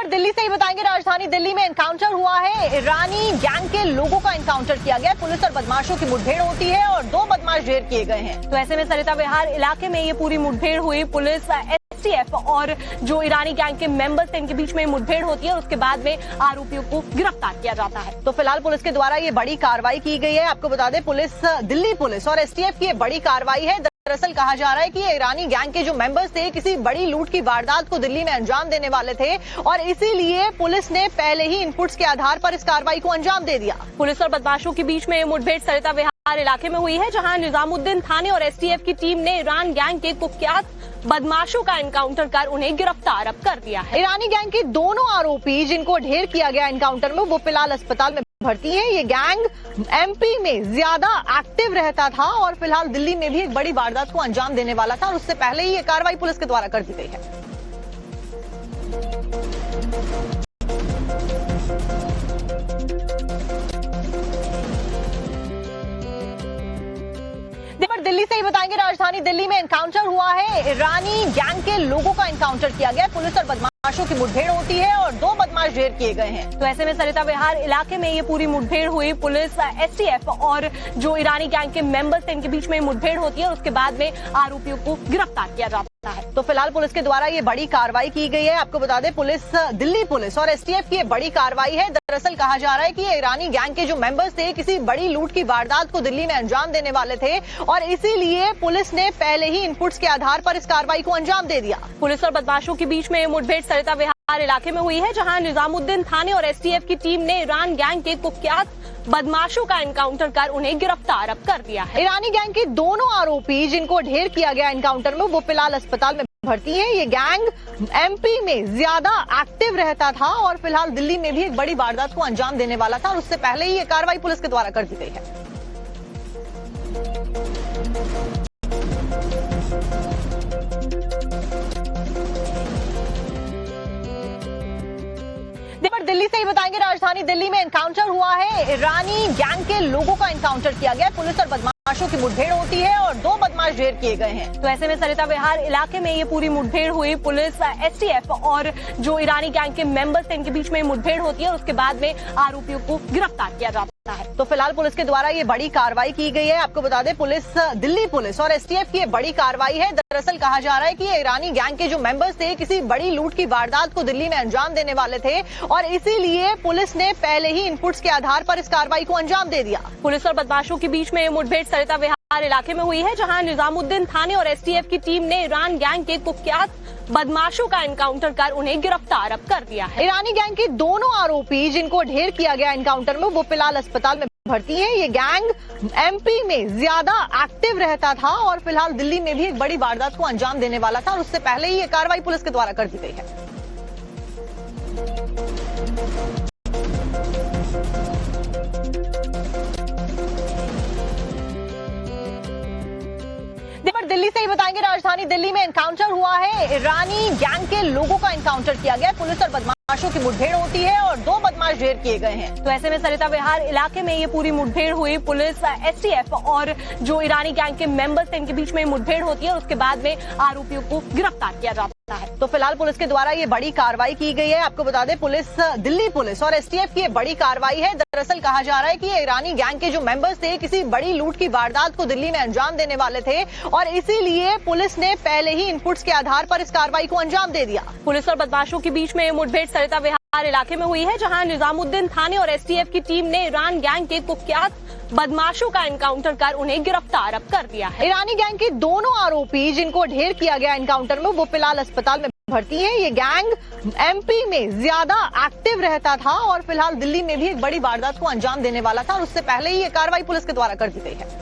पर दिल्ली से ही बताएंगे। राजधानी दिल्ली में एनकाउंटर हुआ है। ईरानी गैंग के लोगों का एनकाउंटर किया गया। पुलिस और बदमाशों की मुठभेड़ होती है और 2 बदमाश ढेर किए गए हैं। तो ऐसे में सरिता विहार इलाके में ये पूरी मुठभेड़ हुई। पुलिस एसटीएफ और जो ईरानी गैंग के मेंबर्स थे इनके बीच में मुठभेड़ होती है और उसके बाद में आरोपियों को गिरफ्तार किया जाता है। तो फिलहाल पुलिस के द्वारा ये बड़ी कार्रवाई की गई है। आपको बता दें, दिल्ली पुलिस और एसटीएफ की ये बड़ी कार्रवाई है। दरअसल कहा जा रहा है कि ये ईरानी गैंग के जो मेंबर्स थे किसी बड़ी लूट की वारदात को दिल्ली में अंजाम देने वाले थे और इसीलिए पुलिस ने पहले ही इनपुट्स के आधार पर इस कार्रवाई को अंजाम दे दिया। पुलिस और बदमाशों के बीच में ये मुठभेड़ सरिता विहार इलाके में हुई है, जहां निजामुद्दीन थाने और एसटीएफ की टीम ने ईरान गैंग के कुख्यात बदमाशों का एनकाउंटर कर उन्हें गिरफ्तार अब कर दिया है। ईरानी गैंग के दोनों आरोपी जिनको ढेर किया गया एनकाउंटर में, वो फिलहाल अस्पताल में भर्ती है। ये गैंग एमपी में ज्यादा एक्टिव रहता था और फिलहाल दिल्ली में भी एक बड़ी वारदात को अंजाम देने वाला था और उससे पहले ही ये कार्रवाई पुलिस के द्वारा कर दी गई है। दिल्ली से ही बताएंगे। राजधानी दिल्ली में एनकाउंटर हुआ है। ईरानी गैंग के लोगों का एनकाउंटर किया गया। पुलिस और बदमाशों की मुठभेड़ होती है और 2 बदमाश ढेर किए गए हैं। तो ऐसे में सरिता विहार इलाके में ये पूरी मुठभेड़ हुई। पुलिस एसटीएफ और जो ईरानी गैंग के मेंबर्स थे इनके बीच में मुठभेड़ होती है और उसके बाद में आरोपियों को गिरफ्तार किया जाता है। तो फिलहाल पुलिस के द्वारा ये बड़ी कार्रवाई की गई है। आपको बता दें, दिल्ली पुलिस और एसटीएफ की ये बड़ी कार्रवाई है। दरअसल कहा जा रहा है कि ये ईरानी गैंग के जो मेंबर्स थे किसी बड़ी लूट की वारदात को दिल्ली में अंजाम देने वाले थे और इसीलिए पुलिस ने पहले ही इनपुट्स के आधार पर इस कार्रवाई को अंजाम दे दिया। पुलिस और बदमाशों के बीच में ये मुठभेड़ सरिता विहार इलाके में हुई है, जहां निजामुद्दीन थाने और एसटीएफ की टीम ने ईरान गैंग के कुख्यात बदमाशों का एनकाउंटर कर उन्हें गिरफ्तार अब कर दिया है। ईरानी गैंग के दोनों आरोपी जिनको ढेर किया गया एनकाउंटर में, वो फिलहाल अस्पताल में भर्ती है। ये गैंग एमपी में ज्यादा एक्टिव रहता था और फिलहाल दिल्ली में भी एक बड़ी वारदात को अंजाम देने वाला था और उससे पहले ही ये कार्रवाई पुलिस के द्वारा कर दी गई है। दिल्ली से ही बताएंगे। राजधानी दिल्ली में एनकाउंटर हुआ है। ईरानी गैंग के लोगों का एनकाउंटर किया गया। पुलिस और बदमाशों की मुठभेड़ होती है और 2 बदमाश ढेर किए गए हैं। तो ऐसे में सरिता विहार इलाके में ये पूरी मुठभेड़ हुई। पुलिस एसटीएफ और जो ईरानी गैंग के मेंबर्स थे इनके बीच में मुठभेड़ होती है और उसके बाद में आरोपियों को गिरफ्तार किया जाता है। तो फिलहाल पुलिस के द्वारा ये बड़ी कार्रवाई की गई है। आपको बता दें, दिल्ली पुलिस और एसटीएफ की ये बड़ी कार्रवाई है। दरअसल कहा जा रहा है कि ये ईरानी गैंग के जो मेंबर्स थे किसी बड़ी लूट की वारदात को दिल्ली में अंजाम देने वाले थे और इसीलिए पुलिस ने पहले ही इनपुट्स के आधार पर इस कार्रवाई को अंजाम दे दिया। पुलिस और बदमाशों के बीच में ये मुठभेड़ सरिता विहार इलाके में हुई है, जहां निजामुद्दीन थाने और एसटीएफ की टीम ने ईरान गैंग के कुख्यात बदमाशों का एनकाउंटर कर उन्हें गिरफ्तार अब कर दिया है। ईरानी गैंग के दोनों आरोपी जिनको ढेर किया गया एनकाउंटर में, वो फिलहाल अस्पताल में भर्ती है। ये गैंग एमपी में ज्यादा एक्टिव रहता था और फिलहाल दिल्ली में भी एक बड़ी वारदात को अंजाम देने वाला था और उससे पहले ही ये कार्रवाई पुलिस के द्वारा कर दी गई है। दिल्ली से ही बताएंगे। राजधानी दिल्ली में एनकाउंटर हुआ है। ईरानी गैंग के लोगों का एनकाउंटर किया गया। पुलिस और बदमाशों की मुठभेड़ होती है और 2 बदमाश ढेर किए गए हैं। तो ऐसे में सरिता विहार इलाके में ये पूरी मुठभेड़ हुई। पुलिस एसटीएफ और जो ईरानी गैंग के मेंबर्स थे इनके बीच में मुठभेड़ होती है और उसके बाद में आरोपियों को गिरफ्तार किया जाता है। तो फिलहाल पुलिस के द्वारा ये बड़ी कार्रवाई की गई है। आपको बता दें, दिल्ली पुलिस और एसटीएफ की ये बड़ी कार्रवाई है। दरअसल कहा जा रहा है कि ये ईरानी गैंग के जो मेंबर्स थे किसी बड़ी लूट की वारदात को दिल्ली में अंजाम देने वाले थे और इसीलिए पुलिस ने पहले ही इनपुट्स के आधार पर इस कार्रवाई को अंजाम दे दिया। पुलिस और बदमाशों के बीच में ये मुठभेड़ सरिता विहार इलाके में हुई है, जहां निजामुद्दीन थाने और एसटीएफ की टीम ने ईरान गैंग के कुख्यात बदमाशों का एनकाउंटर कर उन्हें गिरफ्तार अब कर दिया है। ईरानी गैंग के दोनों आरोपी जिनको ढेर किया गया एनकाउंटर में, वो फिलहाल अस्पताल में भर्ती है। ये गैंग एमपी में ज्यादा एक्टिव रहता था और फिलहाल दिल्ली में भी एक बड़ी वारदात को अंजाम देने वाला था और उससे पहले ही ये कार्रवाई पुलिस के द्वारा कर दी गई है।